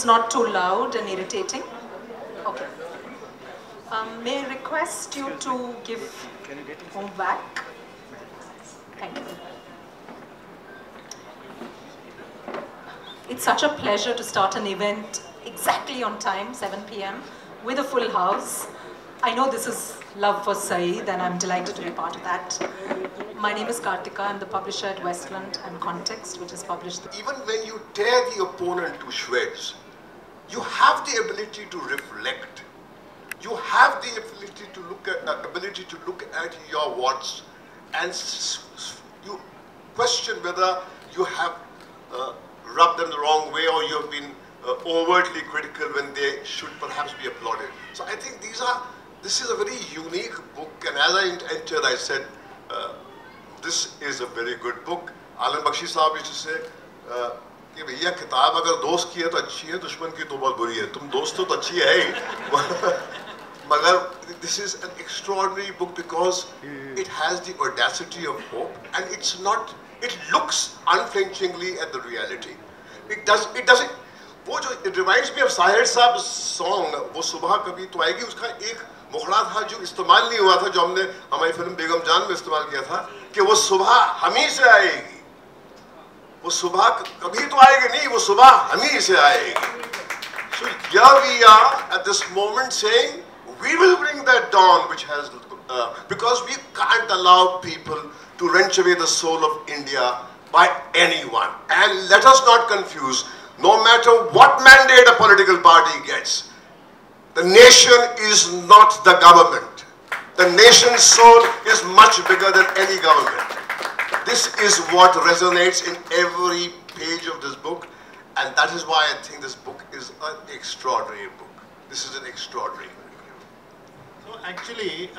it's not too loud and irritating. Okay. May I request you to give home back? Thank you. It's such a pleasure to start an event exactly on time, 7 p.m. with a full house. I know this is love for Saeed, and I'm delighted to be part of that. My name is Kartika. I'm the publisher at Westland and Context, which is published. Even when you tear the opponent to shreds, you have the ability to reflect. You have the ability to look at your wants, and you question whether you have rubbed them the wrong way, or you have been overtly critical when they should perhaps be applauded. So I think this is a very unique book, and as I entered, I said, this is a very good book. Alam Bakshi Sahab used to say, कि भैया किताब अगर दोस्त की है तो अच्छी है, दुश्मन की तो बहुत बुरी है. तुम दोस्त तो अच्छी है ही. Magar, this is an extraordinary book because it has the audacity of hope, and it looks unflinchingly at the reality. It doesn't, it reminds me of Saeed Saab's song, वो सुबह कभी तो आएगी, उसका एक मुखड़ा था जो इस्तेमाल नहीं हुआ था, जो हमने हमारी फिल्म बेगम जान में इस्तेमाल किया था, कि वो सुबह हम ही से आएगी. वो सुबह कभी तो आएगी नहीं, वो सुबह हम ही से आएगी. So here we are at this moment saying, we will bring that dawn which has, because we can't allow people to wrench away the soul of India by anyone. And let us not confuse, no matter what mandate a political party gets, the nation is not the government. The nation's soul is much bigger than any government. This is what resonates in every page of this book, and that is why I think this book is an extraordinary book. This is an extraordinary book. So actually,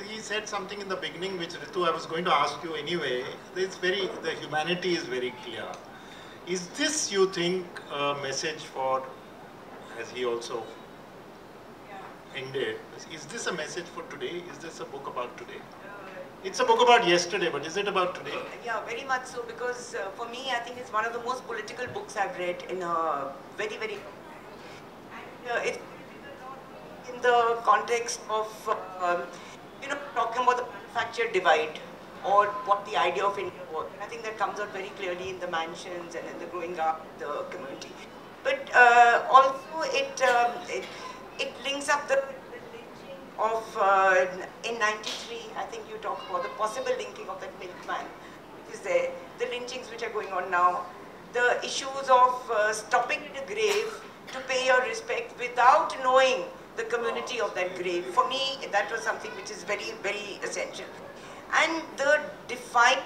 he said something in the beginning which Ritu, I was going to ask you anyway. The humanity is very clear. Is this, you think, a message for, as he also ended, is this a message for today? Is this a book about today? It's a book about yesterday, but is it about today? Yeah, very much so, because for me, I think it's one of the most political books I've read in a very, very... it's in the context of, talking about the manufactured divide, or what the idea of India was. I think that comes out very clearly in the mansions and in the growing up, the community. But also it links up the of in '93, I think you talk about the possible linking of that milkman, which is there, the lynchings which are going on now, the issues of stopping at a grave to pay your respect without knowing the community of that grave. For me, that was something which is very, very essential. And the defined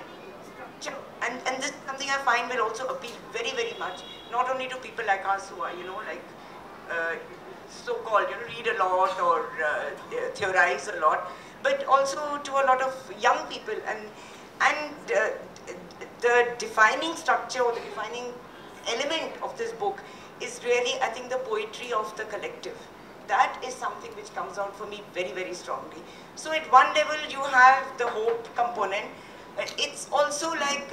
structure, and this is something I find will also appeal very, very much, not only to people like us who are, so-called, read a lot or theorize a lot, but also to a lot of young people. And the defining structure or the defining element of this book is really, I think, the poetry of the collective. That is something which comes out for me very, very strongly. So at one level, you have the hope component, but it's also like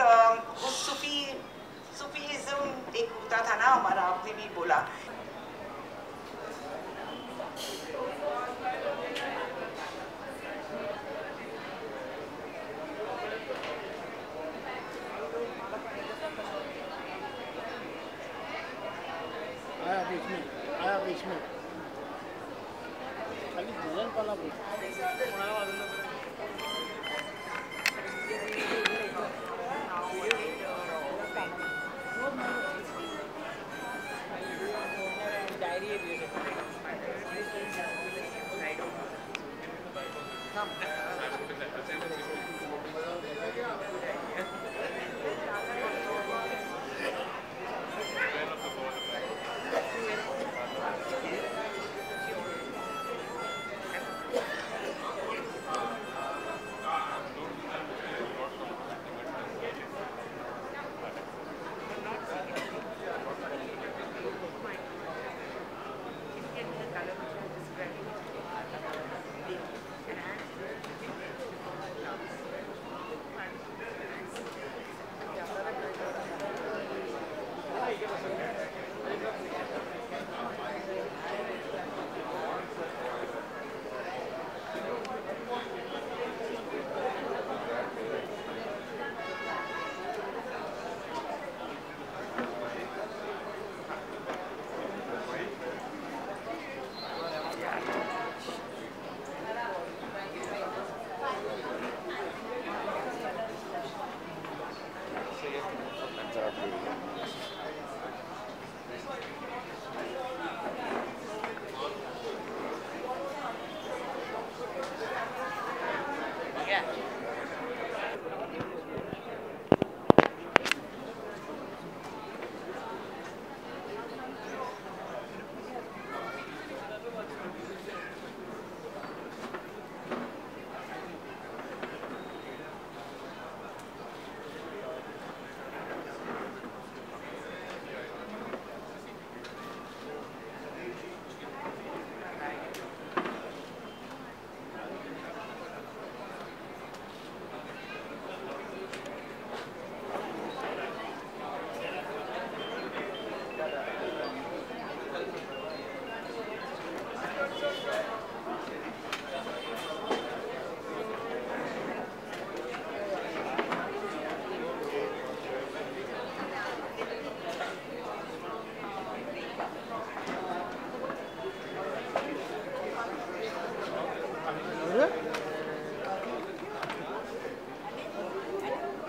Sufism एक होता था ना हमारा, आपने भी बोला. आया बीच में खाली भजन वाला बोल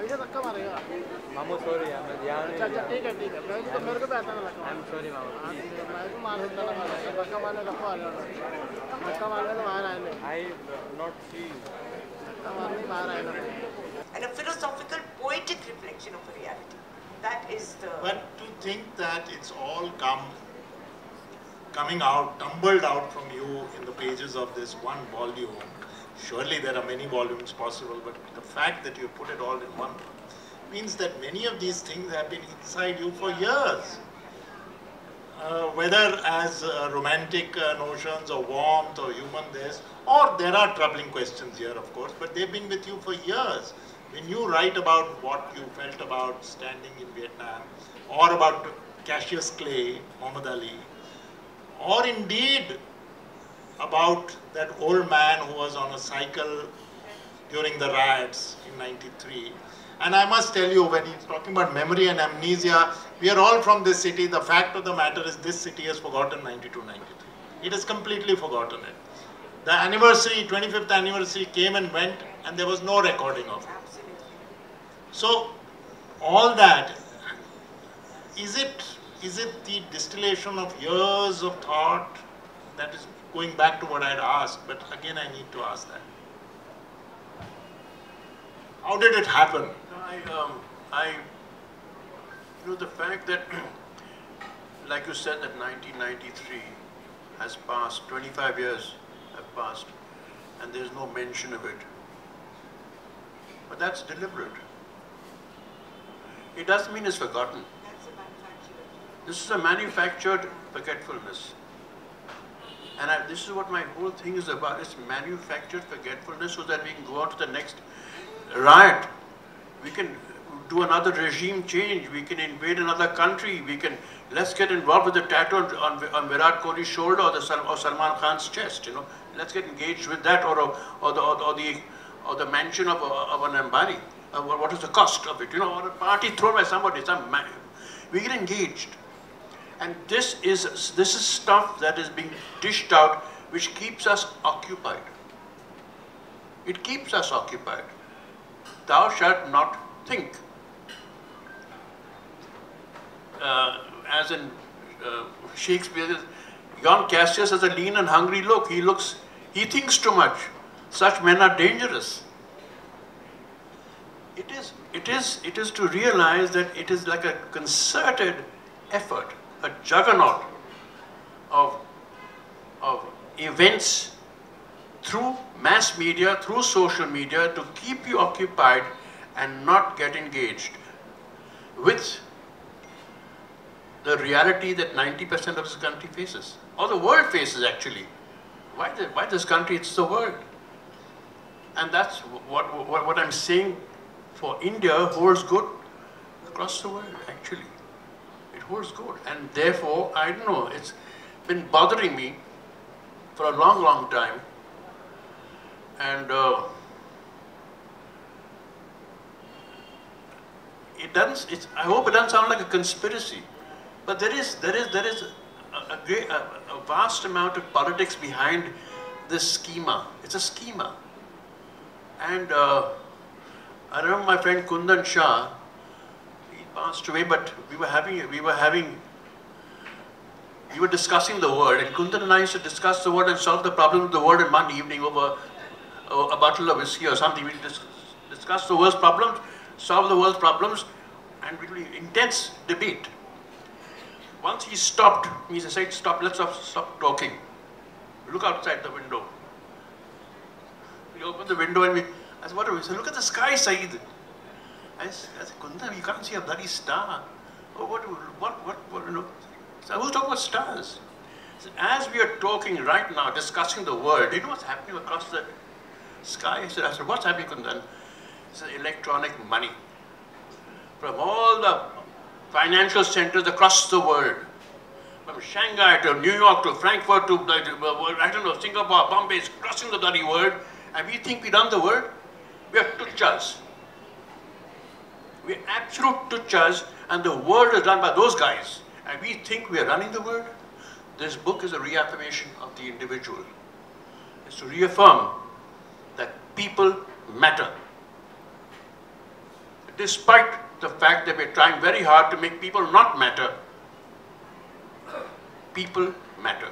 मामू सॉरी यार मैं ध्यान नहीं दिया ठीक है मेरे को भी आता लगा आई एम सॉरी मामू मैं तो मान सकता ना धक्का मारने धक्का तो बाहर आए नहीं आई नॉट सी धक्का मारने बाहर आए ना And a philosophical, poetic reflection of a reality. That is the... But to think that it's all coming out, tumbled out from you in the pages of this one volume, surely there are many volumes possible, but the fact that you put it all in one means that many of these things have been inside you for years. Whether as romantic notions or warmth or humanness, or there are troubling questions here, of course, but they've been with you for years. When you write about what you felt about standing in Vietnam, or about Cassius Clay, Muhammad Ali, or indeed about that old man who was on a cycle during the riots in '93. And I must tell you, when he's talking about memory and amnesia, we are all from this city. The fact of the matter is this city has forgotten 92-93. It has completely forgotten it. The anniversary, 25th anniversary came and went, and there was no recording of it. So, all that, is it the distillation of years of thought? That is going back to what I had asked, but again I need to ask that. How did it happen? The fact that, like you said, that 1993 has passed, 25 years have passed, and there's no mention of it. But that's deliberate. It doesn't mean it's forgotten. This is a manufactured forgetfulness. And this is what my whole thing is about. It's manufactured forgetfulness so that we can go on to the next riot. We can do another regime change. We can invade another country. Let's get involved with the tattoo on Virat Kohli's shoulder or Salman Khan's chest. Let's get engaged with that, or the mansion of an Ambani. What is the cost of it? Or a party thrown by somebody. We get engaged. And this is stuff that is being dished out, which keeps us occupied. It keeps us occupied. Thou shalt not think. As in Shakespeare, John Cassius has a lean and hungry look. He thinks too much. Such men are dangerous. It is to realize that it is like a concerted effort, a juggernaut of events through mass media, through social media, to keep you occupied and not get engaged with the reality that 90% of this country faces, or the world faces actually. Why this country? It's the world. And that's what I'm saying for India holds good across the world actually. It holds good, and therefore, I don't know, it's been bothering me for a long, long time. And I hope it doesn't sound like a conspiracy, but there is a vast amount of politics behind this schema. It's a schema. And I remember my friend Kundan Shah, he passed away, but we were discussing the world, and Kundan and I used to discuss the world and solve the problem of the world in one evening over a bottle of whiskey or something. We discuss the world's problems, solve the world's problems, and really intense debate. Once he stopped, he said, stop, let's stop talking. Look outside the window. We opened the window and I said, what are we? He said, look at the sky, Saeed. I said, Kundan, you can't see a bloody star. Oh, what, So who's talking about stars? So as we are talking right now, discussing the world, do you know what's happening across the sky? I said, what's happening, Kundan? It's electronic money. From all the financial centers across the world, from Shanghai to New York to Frankfurt to, I don't know, Singapore, Bombay, is crossing the bloody world, and we think we run the world. We are tuchas. We are absolute tuchas, and the world is run by those guys. And we think we are running the world. This book is a reaffirmation of the individual. It's to reaffirm that people matter. despite the fact that we're trying very hard to make people not matter. People matter.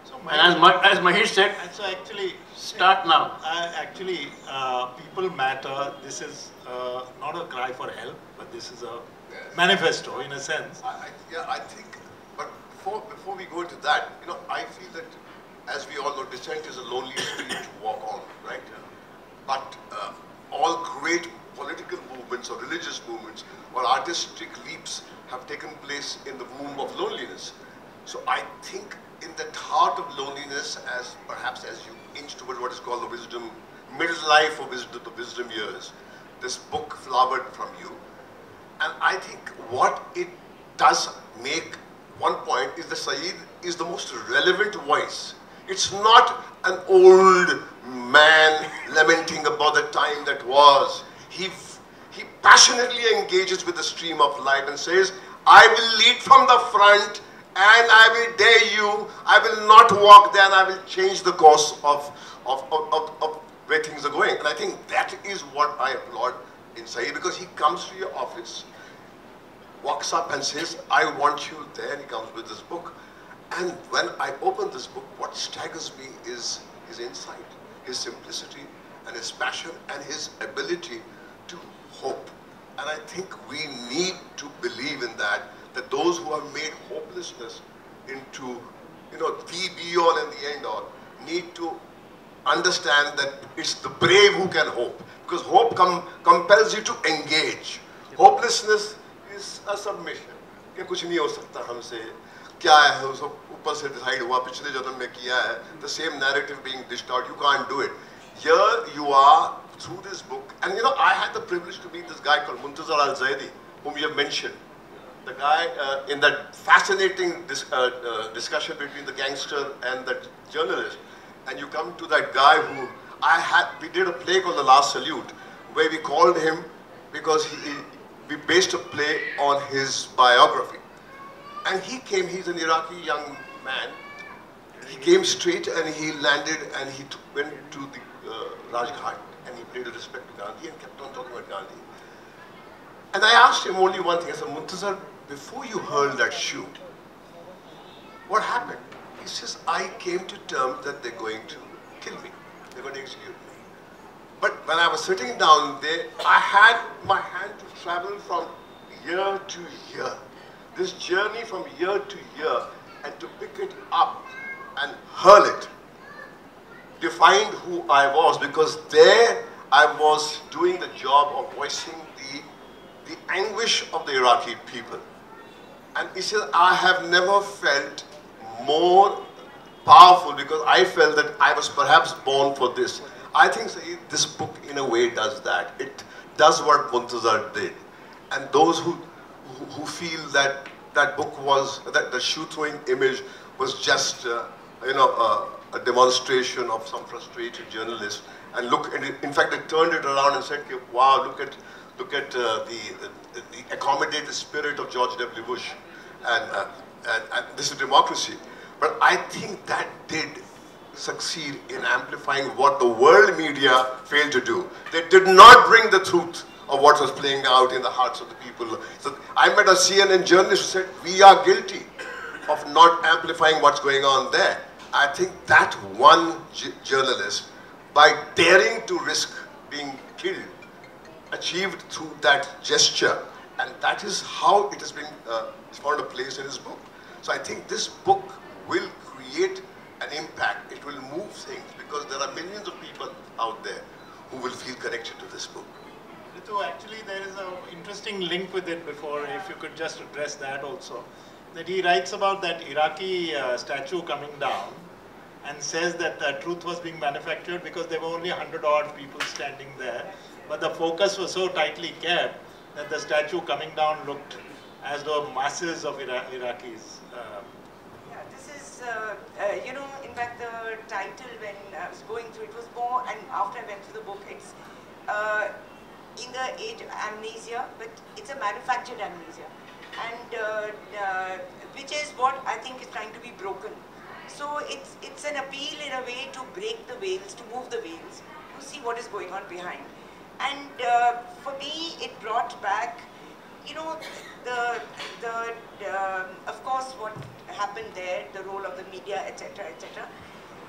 So And as Mahesh said, so actually, start now. People matter. This is not a cry for help, but this is a manifesto in a sense. I think, but before we go into that, I feel that, as we all know, dissent is a lonely street to walk on, right? But all great political movements or religious movements or artistic leaps have taken place in the womb of loneliness. So I think in that heart of loneliness, perhaps as you inch toward what is called the wisdom, midlife or the wisdom years, this book flowered from you. And I think what it does make one point is that Saeed is the most relevant voice. It's not an old man lamenting about the time that was. He passionately engages with the stream of life and says, I will lead from the front and I will dare you. I will not walk there and I will change the course of where things are going. And I think that is what I applaud in Saeed, because he comes to your office, walks up and says, I want you there, and he comes with this book. And when I open this book, what staggers me is his insight, his simplicity, and his passion, and his ability to hope. And I think we need to believe in that those who have made hopelessness into, the be-all and the end-all, need to understand that it's the brave who can hope. Because hope compels you to engage. Hopelessness is a submission. कि कुछ नहीं हो सकता हमसे, क्या है उसको ऊपर से decide हुआ पिछले जन्म में किया है, the same narrative being dished out, you can't do it. Here you are through this book, and I had the privilege to meet this guy called Muntazar Al-Zaidi, whom you have mentioned. The guy in that fascinating discussion between the gangster and the journalist, and you come to that guy who we did a play called The Last Salute, where we called him because we based a play on his biography. And he came, he's an Iraqi young man, he came straight and he landed and he went to the Rajghat and he paid respect to Gandhi and kept on talking about Gandhi. And I asked him only one thing, I said, Muntazar, before you hurled that shoe, what happened? He says, I came to terms that they're going to kill me. They're going to execute me. But when I was sitting down there, I had my hand to travel from year to year. This journey from year to year, and to pick it up and hurl it, defined who I was, because there I was doing the job of voicing the anguish of the Iraqi people. And he said, I have never felt more powerful, because I felt that I was perhaps born for this. I think this book in a way does that. It does what Muntazar did. And those who feel that that book was, that the shoe throwing image was just a demonstration of some frustrated journalist, and look, and in fact it turned it around and said, wow, look at the accommodated spirit of George W. Bush, and this is democracy. But I think that did succeed in amplifying what the world media failed to do. They did not bring the truth of what was playing out in the hearts of the people. So I met a CNN journalist who said, we are guilty of not amplifying what's going on there. I think that one journalist, by daring to risk being killed, achieved through that gesture, and that is how it has been found a place in his book. So I think this book will create an impact. It will move things, because there are millions of people out there who will feel connected to this book. Ritu, actually there is an interesting link with it before, if you could just address that also. That he writes about that Iraqi statue coming down and says that the truth was being manufactured because there were only 100-odd people standing there. But the focus was so tightly kept that the statue coming down looked as though masses of Iraqis. Yeah, this is, in fact, the title when I was going through, it was more, and after I went through the book, it's in the age of amnesia, but it's a manufactured amnesia, and which is what I think is trying to be broken. So it's an appeal in a way to break the veils, to move the veils, to see what is going on behind. And for me, it brought back, you know, of course, what happened there, the role of the media, etc., etc.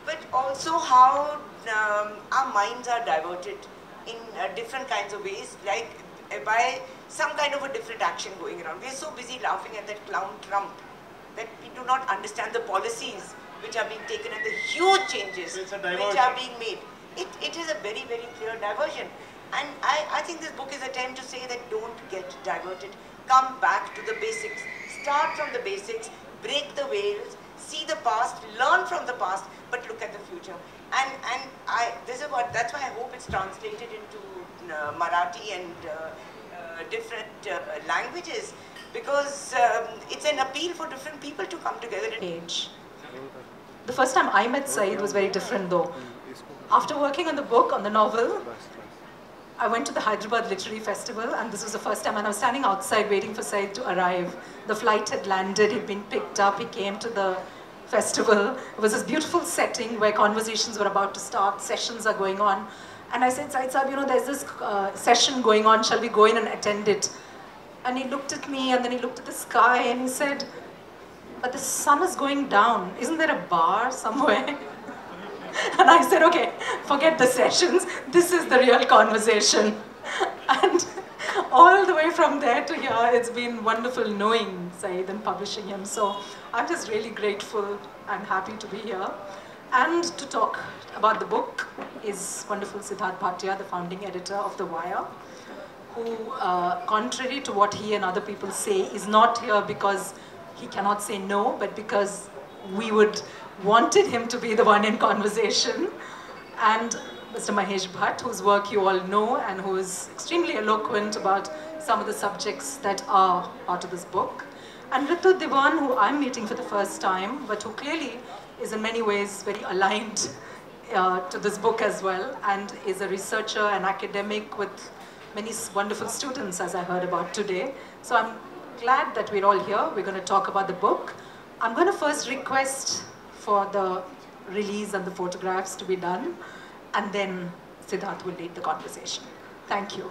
But also how our minds are diverted in different kinds of ways, like by some kind of a different action going around. We're so busy laughing at that clown Trump that we do not understand the policies which are being taken and the huge changes which are being made. It is a very, very clear diversion. And I think this book is an attempt to say that don't get diverted. Come back to the basics. Start from the basics, break the veils, see the past, learn from the past, but look at the future. And that's why I hope it's translated into Marathi and different languages, because it's an appeal for different people to come together. Age. The first time I met Saeed was very different though. After working on the book, on the novel, I went to the Hyderabad Literary Festival, and this was the first time, and I was standing outside waiting for Saeed to arrive. The flight had landed, he'd been picked up, he came to the festival. It was this beautiful setting where conversations were about to start, sessions are going on. And I said, Saeed Saab, you know, there's this session going on, shall we go in and attend it? And he looked at me, and then he looked at the sky, and he said, but the sun is going down. Isn't there a bar somewhere? And I said, okay, forget the sessions. This is the real conversation. And all the way from there to here, it's been wonderful knowing Saeed and publishing him. So I'm just really grateful and happy to be here. And to talk about the book is wonderful Siddharth Bhatia, the founding editor of The Wire, who, contrary to what he and other people say, is not here because he cannot say no, but because we wanted him to be the one in conversation. And Mr. Mahesh Bhatt, whose work you all know and who is extremely eloquent about some of the subjects that are part of this book. And Ritu Diwan, who I'm meeting for the first time, but who clearly is in many ways very aligned to this book as well, and is a researcher and academic with many wonderful students, as I heard about today. So I'm glad that we're all here. We're going to talk about the book. I'm going to first request for the release and the photographs to be done, and then Siddharth will lead the conversation. Thank you.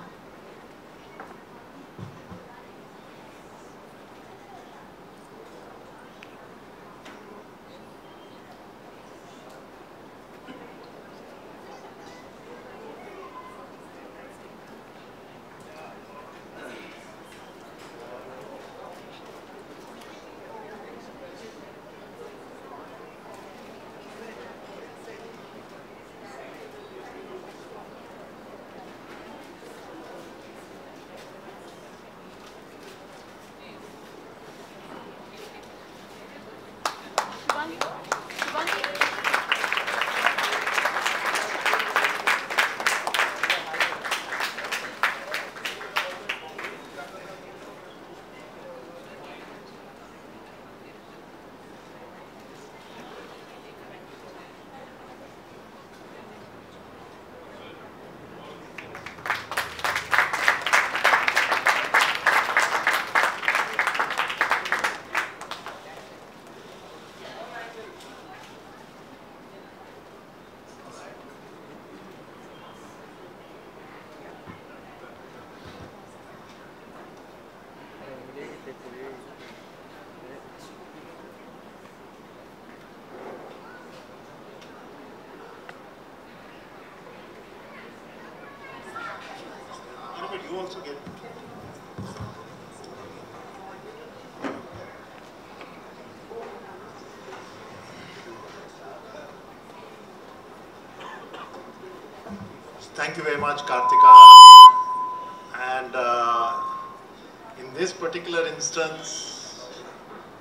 You also get. Thank you very much, Kartika. And in this particular instance,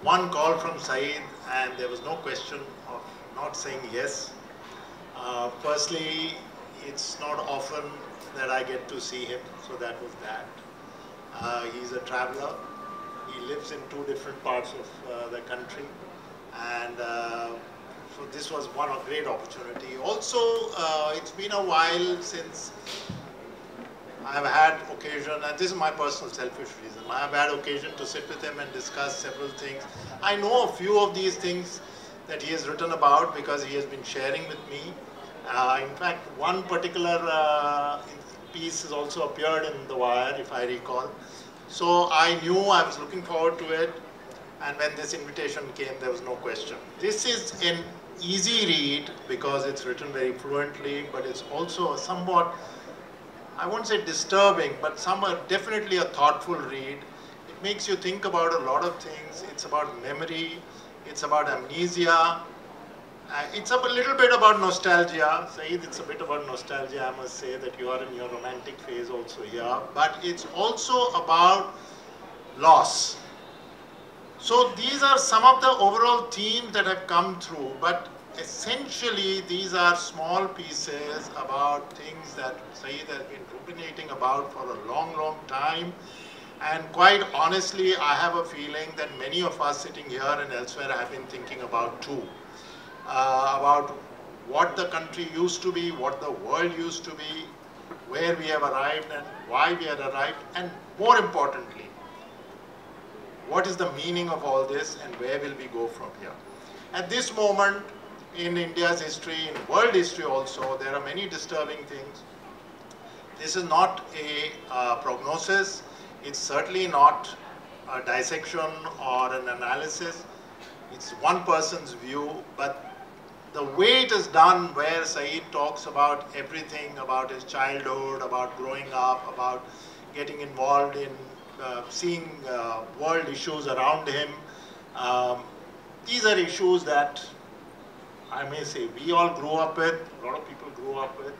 one call from Saeed, and there was no question of not saying yes. Firstly, it's not often that I get to see him, so that was that. He's a traveler. He lives in 2 different parts of the country, and so this was one great opportunity. Also, it's been a while since I've had occasion, and this is my personal selfish reason, I've had occasion to sit with him and discuss several things. I know a few of these things that he has written about because he has been sharing with me. In fact, one particular piece has also appeared in The Wire, if I recall. So I knew I was looking forward to it, and when this invitation came, there was no question. This is an easy read because it's written very fluently, but it's also a somewhat, I won't say disturbing, but somewhat definitely a thoughtful read. It makes you think about a lot of things. It's about memory, it's about amnesia, it's a little bit about nostalgia. Saeed, it's a bit about nostalgia. I must say that you are in your romantic phase also here. But it's also about loss. So these are some of the overall themes that have come through. But essentially, these are small pieces about things that Saeed has been ruminating about for a long, long time. And quite honestly, I have a feeling that many of us sitting here and elsewhere have been thinking about too. About what the country used to be, what the world used to be, where we have arrived and why we have arrived, and more importantly, what is the meaning of all this and where will we go from here. At this moment in India's history, in world history also, there are many disturbing things. This is not a prognosis, it's certainly not a dissection or an analysis. It's one person's view, but the way it is done, where Saeed talks about everything, about his childhood, about growing up, about getting involved in seeing world issues around him, these are issues that I may say we all grew up with, a lot of people grew up with,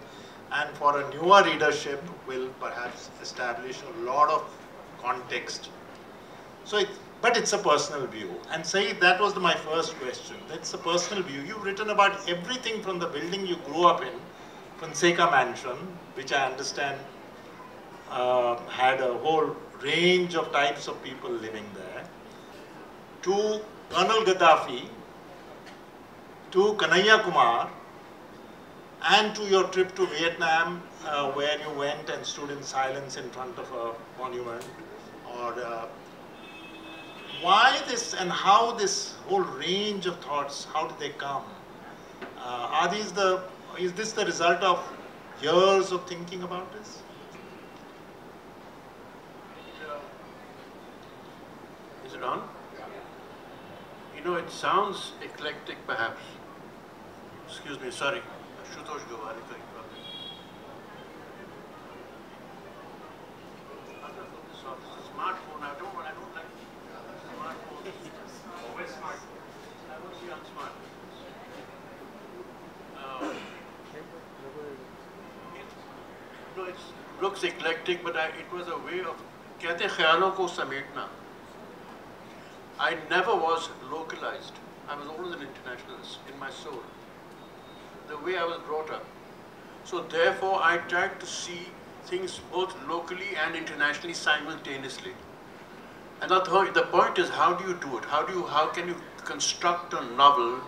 and for a newer readership will perhaps establish a lot of context. So but it's a personal view. And Saeed, that was my first question. That's a personal view. You've written about everything from the building you grew up in, Fonseca Mansion, which I understand had a whole range of types of people living there, to Colonel Gaddafi, to Kanhaiya Kumar, and to your trip to Vietnam, where you went and stood in silence in front of a monument, or why this and how this whole range of thoughts, how did they come? Is this the result of years of thinking about this? Is it on? You know, it sounds eclectic perhaps. Excuse me, sorry. Ashutosh Gowariker. Smartphone, I don't like smartphones. Always smartphone. I want to be on smartphones. It looks eclectic, but it was a way of कहते ख्यालों को समेटना. I never was localized. I was always an internationalist in my soul. The way I was brought up. So therefore, I tried to see things both locally and internationally simultaneously. And the point is, how do you do it? How can you construct a novel?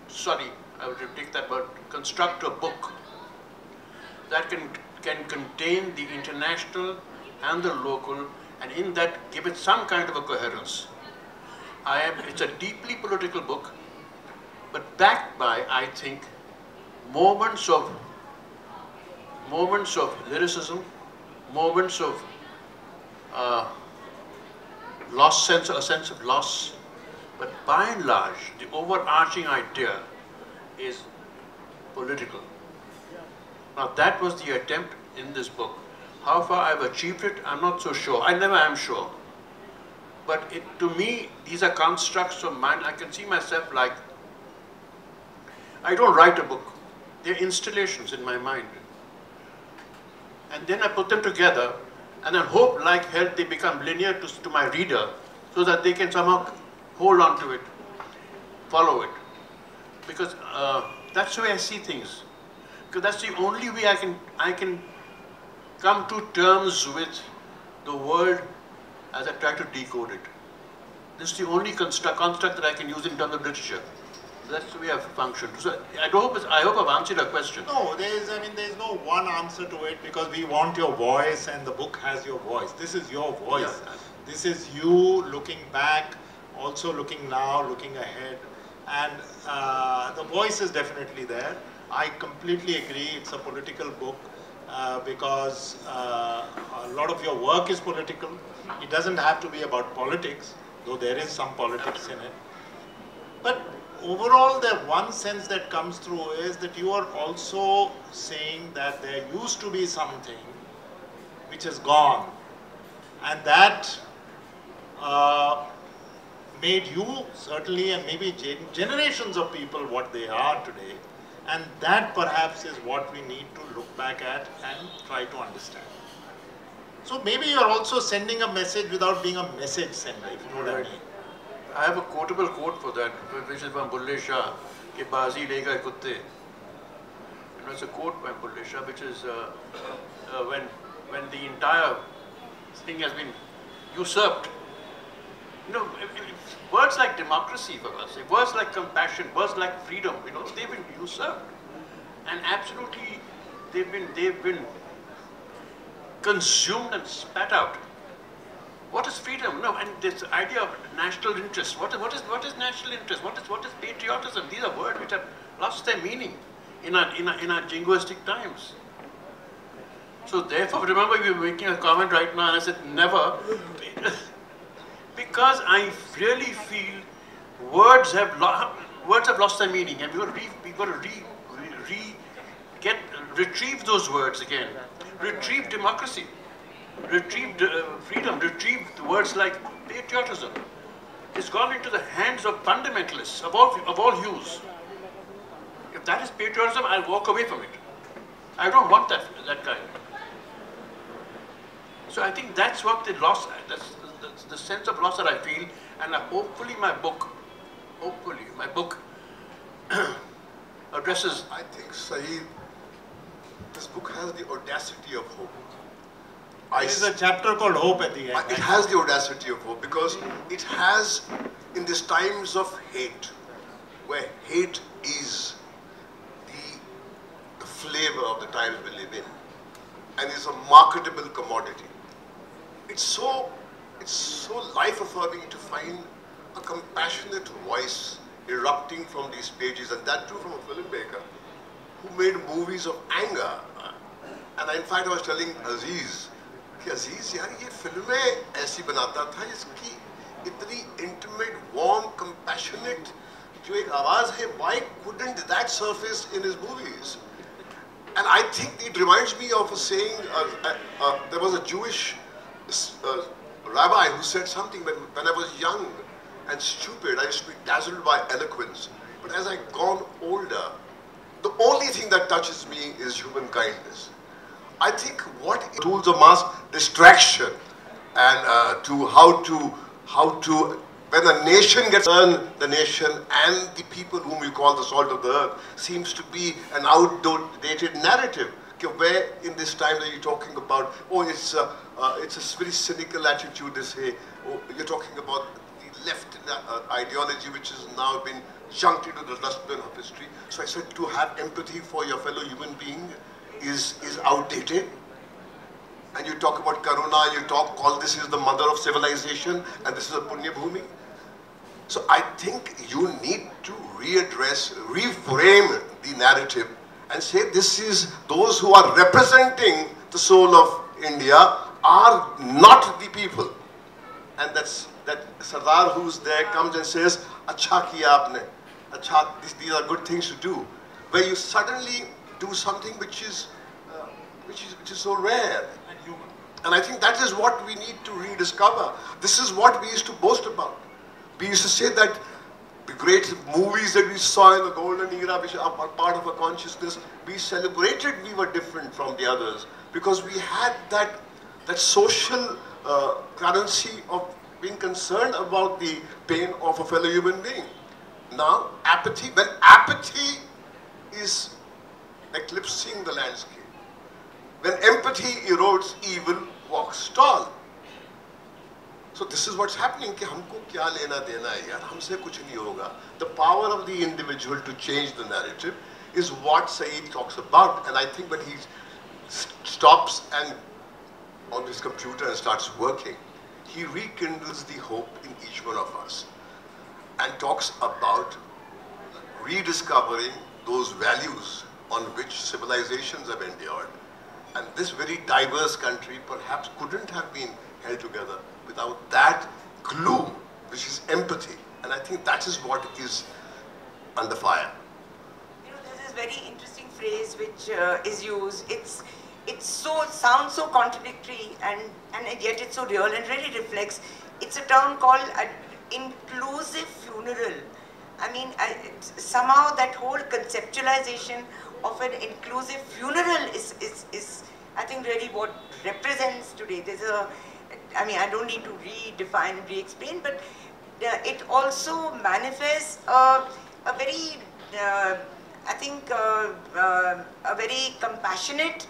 Sorry, I would take that word. Construct a book that can contain the international and the local, and in that give it some kind of a coherence. It's a deeply political book, but backed by, I think, moments of lyricism, moments of a sense of loss. But by and large, the overarching idea is political. Now that was the attempt in this book. How far I've achieved it, I'm not so sure. I never am sure. But to me, these are constructs of mind. I can see myself like, I don't write a book. They're installations in my mind. And then I put them together and then hope like hell they become linear to my reader so that they can somehow hold on to it, follow it. Because that's the way I see things. Because that's the only way I can come to terms with the world as I try to decode it. This is the only construct that I can use in terms of literature. That's the way I've functioned. So I hope I've answered your question. No, there's no one answer to it, because we want your voice and the book has your voice. This is your voice. Yeah. This is you looking back, also looking now, looking ahead. And the voice is definitely there. I completely agree, it's a political book. because a lot of your work is political. It doesn't have to be about politics, though there is some politics in it. But overall, the one sense that comes through is that you are also saying that there used to be something which is gone, and that made you certainly, and maybe generations of people, what they are today, and that perhaps is what we need to look back at and try to understand. So maybe you are also sending a message without being a message sender, if you know what I mean. I have a quotable quote for that, which is from Bulle Shah, "Ke baazi le gaye kutte." You know, it's a quote by Bulle Shah, which is when the entire thing has been usurped. You know, words like democracy, for God's sake, words like compassion, words like freedom, you know, they've been usurped, and absolutely they've been consumed and spat out. What is freedom? No, and this idea of national interest. What is national interest? What is patriotism? These are words which have lost their meaning in our jingoistic times. So therefore, remember, we were making a comment right now, and I said never, because I really feel words have lost their meaning, and we've got to retrieve those words again, retrieve democracy, retrieve freedom, retrieve the words like patriotism. It's gone into the hands of fundamentalists of all hues. If that is patriotism, I'll walk away from it. I don't want that kind. So I think that's what the loss, that's the sense of loss that I feel, and hopefully my book addresses. I think, Saeed, this book has the audacity of hope. There is a chapter called Hope at the end. It has the audacity of hope because it has, in these times of hate, where hate is the flavor of the times we live in, and is a marketable commodity. It's so life-affirming to find a compassionate voice erupting from these pages, and that too from a filmmaker who made movies of anger. And in fact, I was telling Aziz, Aziz, यार ये फिल्में ऐसी बनाता था जिसकी इतनी intimate, warm, compassionate जो एक आवाज है, why couldn't that surface in his movies? And I think it reminds me of a saying, there was a Jewish rabbi who said something when I was young and stupid, I used to be dazzled by eloquence. But as I've gone older, the only thing that touches me is human kindness. I think what tools of mass distraction and to how to when a nation gets earned, the nation and the people whom we call the salt of the earth seems to be an outdated narrative. Where in this time that you're talking about, oh, it's a very cynical attitude. They say, oh, you're talking about the left ideology which has now been chunked into the dustbin of history. So I said, to have empathy for your fellow human being is outdated. And you talk about Karuna, you call this is the mother of civilization, and this is a Punya Bhumi. So I think you need to reframe the narrative and say this is those who are representing the soul of India are not the people. And that Sardar who's there comes and says, "Acha kiya aapne, acha, these are good things to do." Where you suddenly do something which is so rare and human. And I think that is what we need to rediscover. This is what we used to boast about. We used to say that the great movies that we saw in the golden era, which are part of our consciousness, we celebrated we were different from the others because we had that social currency of being concerned about the pain of a fellow human being. Now, apathy, when apathy is eclipsing the landscape, when empathy erodes, evil walks tall. So this is what's happening, कि हमको क्या लेना देना है यार, हमसे कुछ नहीं होगा. The power of the individual to change the narrative is what Saeed talks about. And I think when he stops and on his computer and starts working, he rekindles the hope in each one of us and talks about rediscovering those values on which civilizations have endured And this very diverse country perhaps couldn't have been held together without that glue, which is empathy. And I think that is what is under fire. You know, there's this very interesting phrase which is used. Sounds so contradictory and yet it's so real and really reflects. It's a term called inclusive funeral. I mean, somehow that whole conceptualization of an inclusive funeral is I think really what represents today. I mean, I don't need to redefine, re-explain, but it also manifests a very, I think, a very compassionate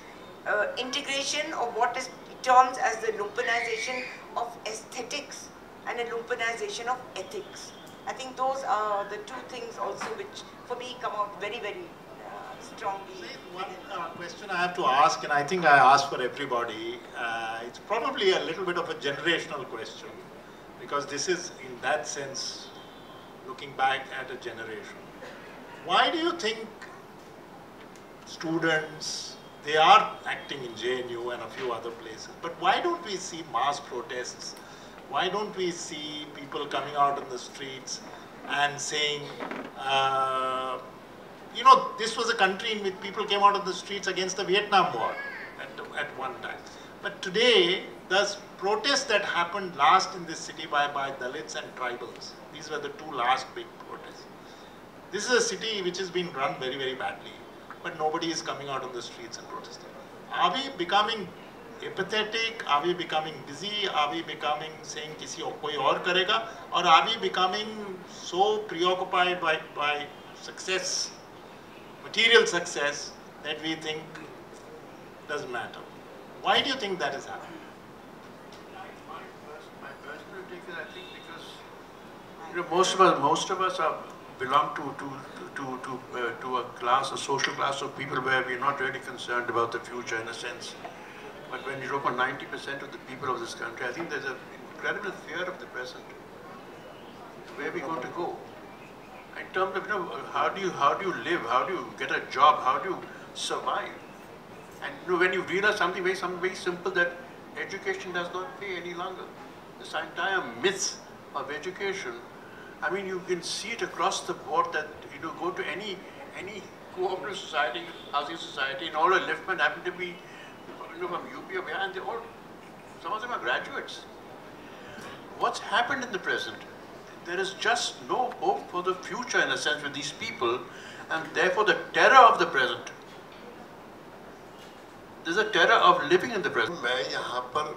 integration of what is termed as the lumpenization of aesthetics and a lumpenization of ethics. I think those are the two things also which, for me, come out very, very strongly. One question I have to ask, and I think I ask for everybody, it's probably a little bit of a generational question, because this is, in that sense, looking back at a generation. Why do you think students, they are acting in JNU and a few other places, but why don't we see mass protests? Why don't we see people coming out in the streets and saying, you know, this was a country in which people came out of the streets against the Vietnam War at one time. But today, the protests that happened last in this city by Dalits and tribals, these were the two last big protests. This is a city which has been run very, very badly, but nobody is coming out on the streets and protesting. Are we becoming apathetic? Are we becoming busy? Are we becoming saying kisi koi aur karega? Or are we becoming so preoccupied by success, material success, that we think doesn't matter? Why do you think that is happening? My personal take is, I think, because you know, most of us belong to a class, a social class of people where we're not really concerned about the future in a sense. But when you look at 90% of the people of this country, I think there's an incredible fear of the present. Where are we going to go? In terms of, you know, how do you live? How do you get a job? How do you survive? And you know, when you realize something very simple, that education does not pay any longer. This entire myth of education, I mean, you can see it across the board that, you know, go to any cooperative society, housing society, and all the liftmen happen to be, you know, from UP or where, and they all, some of them are graduates. What's happened in the present? There is just no hope for the future in a sense with these people, and therefore the terror of the present. There's a terror of living in the present. मैं यहाँ पर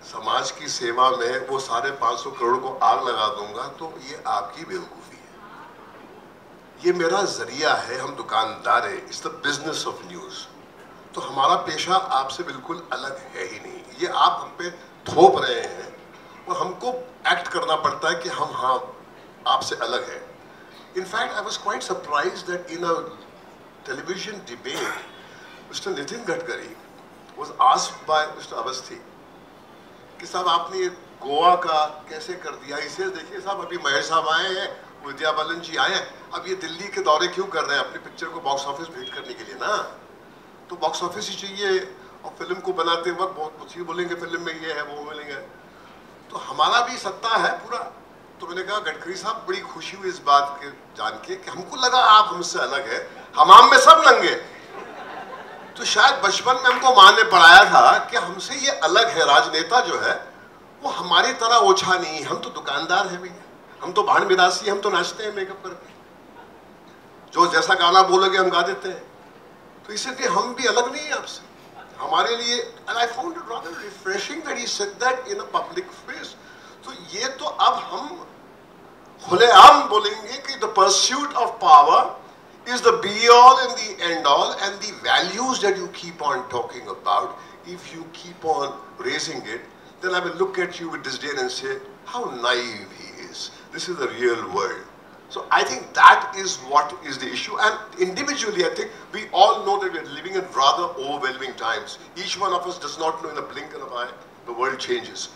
समाज की सेवा में वो सारे 500 करोड़ को आग लगा दूंगा तो ये आपकी बेवकूफ़ी है। ये मेरा जरिया है, हम दुकानदार हैं, it's the business of news। तो हमारा पेशा आपसे बिल्कुल अलग है ही नहीं। ये आप हम पे थोप रहे हैं और हमको एक्ट करना पड़ता है कि हम हाँ आपसे अलग हैं। In fact, I was quite surprised that in a television debate, Mr. Nitin Gadkari was asked by Mr. Awasthi कि साहब आपने गोवा का कैसे कर दिया, इसे देखिए साहब, अभी महेश साहब आए हैं, विद्या बालन जी आए हैं, अब ये दिल्ली के दौरे क्यों कर रहे हैं? अपनी पिक्चर को बॉक्स ऑफिस भेंट करने के लिए ना, तो बॉक्स ऑफिस ही चाहिए, और फिल्म को बनाते वक्त बहुत कुछ ही बोलेंगे, फिल्म में ये है वो मिलेंगे, तो हमारा भी सत्ता है पूरा। तो मैंने कहा गडकरी साहब बड़ी खुशी हुई इस बात के जान के कि हमको लगा आप हमसे अलग है, हमाम में सब नंगे। तो शायद बचपन में हमको माँ ने पढ़ाया था कि हमसे ये अलग है, राजनेता जो है वो हमारी तरह ओछा नहीं, हम तो दुकानदार हैं भैया, हम तो भाड़ मिरासी, हम तो नाचते हैं मेकअप करके, जो जैसा गाना बोलोगे हम गा देते हैं, तो इसलिए हम भी अलग नहीं है आपसे, हमारे लिए। and I found it rather refreshing that he said that in a public face। तो ये तो अब हम खुलेआम बोलेंगे कि the pursuit of power is the be-all and the end-all, and the values that you keep on talking about, if you keep on raising it, then I will look at you with disdain and say, how naive he is. This is the real world. So I think that is what is the issue. And individually, I think we all know that we are living in rather overwhelming times. Each one of us does not know in a blink of an eye, the world changes.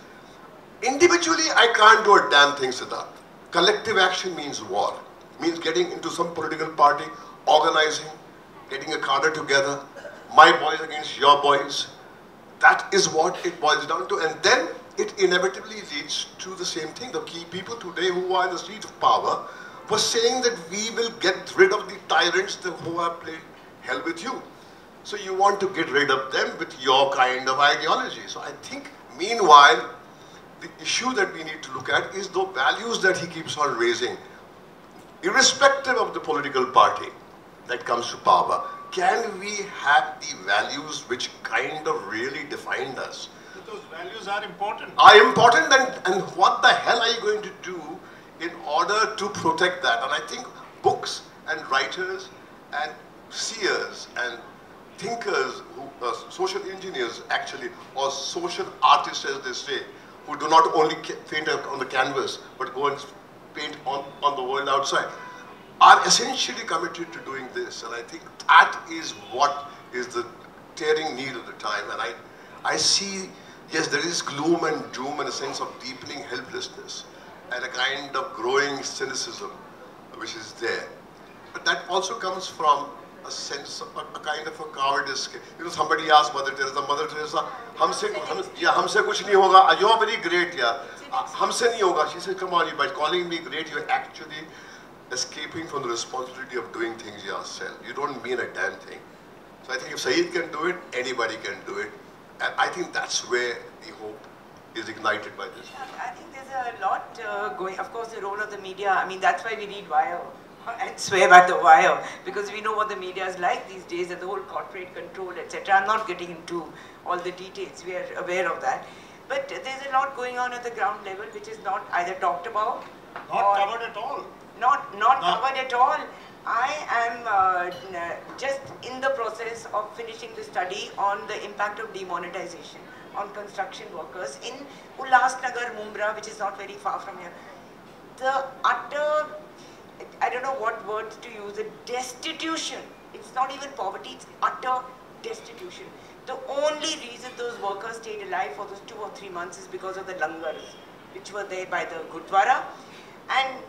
Individually, I can't do a damn thing, Siddharth. Collective action means war. Means getting into some political party, organizing, getting a cadre together, my boys against your boys. That is what it boils down to. And then it inevitably leads to the same thing. The key people today who are in the seat of power were saying that we will get rid of the tyrants who have played hell with you. So you want to get rid of them with your kind of ideology. So I think, meanwhile, the issue that we need to look at is the values that he keeps on raising, irrespective of the political party that comes to power. Can we have the values which kind of really defined us? But those values are important. Are important, and what the hell are you going to do in order to protect that? And I think books and writers and seers and thinkers, who, social engineers actually, or social artists as they say, who do not only paint on the canvas, but go and paint on the world outside, are essentially committed to doing this. And I think that is what is the tearing need of the time. And I see, yes, there is gloom and doom and a sense of deepening helplessness and a kind of growing cynicism which is there. But that also comes from a sense of a kind of a cowardice. You know, somebody asked Mother Teresa, हमसे कुछ नहीं होगा. You are very great, yeah. हमसे नहीं होगा. She said, come on, by calling me great, you're actually escaping from the responsibility of doing things yourself. You don't mean a damn thing. So I think if Saeed can do it, anybody can do it. And I think that's where the hope is ignited by this. I think there's a lot going. Of course, the role of the media. I mean, that's why we read Wire and swear by the Wire, because we know what the media is like these days, and the whole corporate control, etc. I'm not getting into all the details. We are aware of that. But there's a lot going on at the ground level, which is not either talked about, Not covered at all. Not covered at all. I am just in the process of finishing the study on the impact of demonetization on construction workers in Ulhasnagar, Mumbai, which is not very far from here. The utter, I don't know what words to use, the destitution. It's not even poverty, it's utter destitution. The only reason those workers stayed alive for those 2 or 3 months is because of the langars, which were there by the Gurdwara. And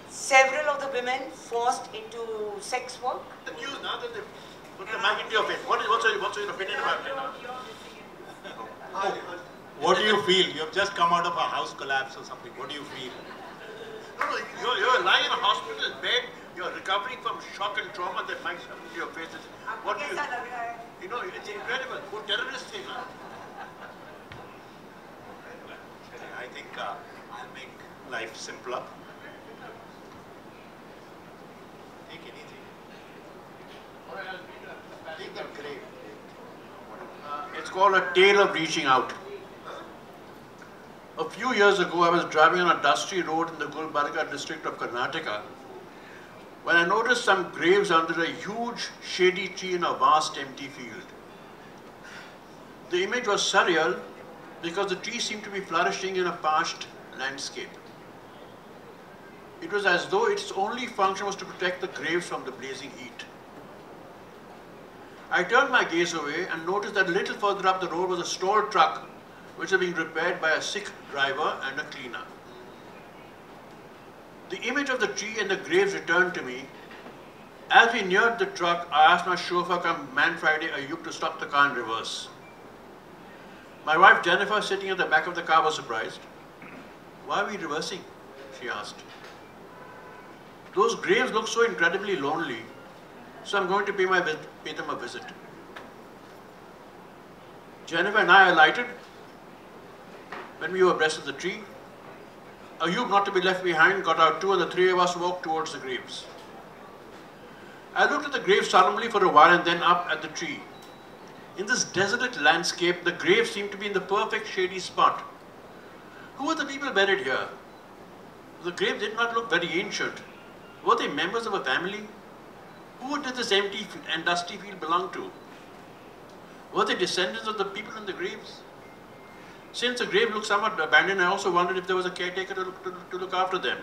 several of the women forced into sex work. The news now that they put the mic into your face. What's your opinion about it now? What do you feel? You have just come out of a house collapse or something. What do you feel? No, you're lying in a hospital bed. You're recovering from shock and trauma. That mic's coming to your face. What do you know, it's incredible. What terrorist thing, huh? I think I'll make life simpler. Take anything. Take the grape. It's called A Tale of Reaching Out. A few years ago, I was driving on a dusty road in the Gulbarga district of Karnataka when I noticed some graves under a huge shady tree in a vast empty field. The image was surreal because the tree seemed to be flourishing in a parched landscape. It was as though its only function was to protect the graves from the blazing heat. I turned my gaze away and noticed that a little further up the road was a stalled truck which was being repaired by a Sikh driver and a cleaner. The image of the tree and the graves returned to me. As we neared the truck, I asked my chauffeur, Man Friday Ayub, to stop the car in reverse. My wife Jennifer, sitting at the back of the car, was surprised. Why are we reversing? She asked. Those graves look so incredibly lonely, so I'm going to pay them a visit. Jennifer and I alighted. When we were abreast of the tree, Ayub, not to be left behind, got out too, and the three of us walked towards the graves. I looked at the graves solemnly for a while and then up at the tree. In this desolate landscape, the graves seemed to be in the perfect shady spot. Who were the people buried here? The graves did not look very ancient. Were they members of a family? Who did this empty and dusty field belong to? Were they descendants of the people in the graves? Since the grave looked somewhat abandoned, I also wondered if there was a caretaker to look after them.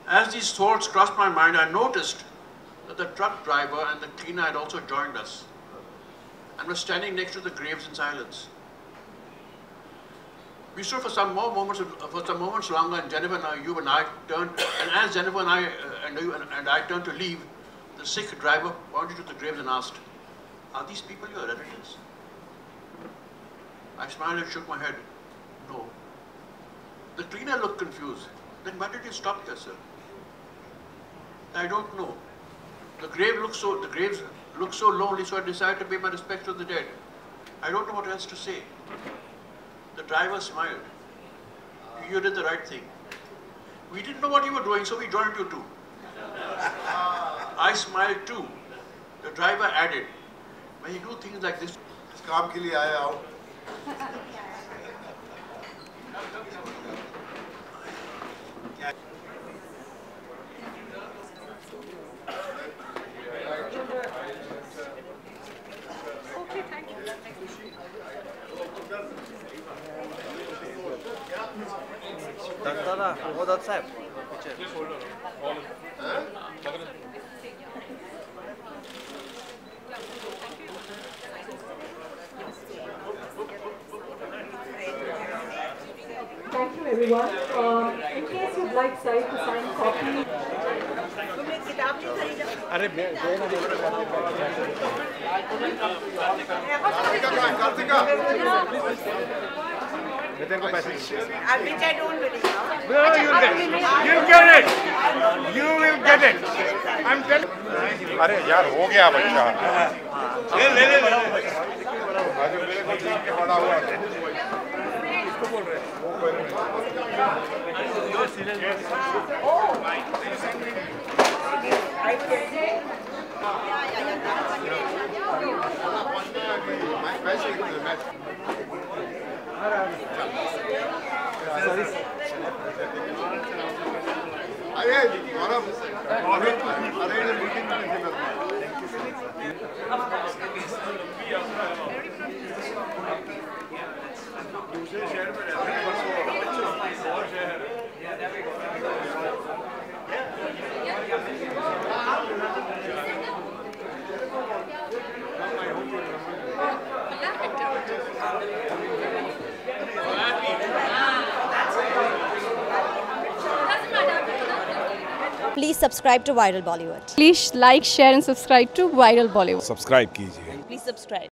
As these thoughts crossed my mind, I noticed that the truck driver and the cleaner had also joined us and were standing next to the graves in silence. We stood for some moments longer, and Jennifer and you and I turned, and as Jennifer and I turned to leave, the Sikh driver pointed to the graves and asked, Are these people your relatives? I smiled and shook my head. No. The cleaner looked confused. Then why did you stop here, sir? I don't know. The graves look so lonely, so I decided to pay my respects to the dead. I don't know what else to say. The driver smiled. You did the right thing. We didn't know what you were doing, so we joined you too. I smiled too. The driver added, when you do things like this, इस काम के लिए आया हूँ. Okay, thank you. Daktara, वो दत्त साहब. Thank you, everyone. In case you'd like Saeed to sign a copy. अरे Kartika. Which I don't believe. No, you'll get it. You will get it. I'm telling. अरे यार हो गया बच्चा. ले. आज मेरे को देख के बड़ा हुआ. किसको बोल रहे दूसरे शहर में रहते हैं और शहर Please subscribe to Viral Bollywood. Please like, share and subscribe to Viral Bollywood. Subscribe कीजिए. Please subscribe.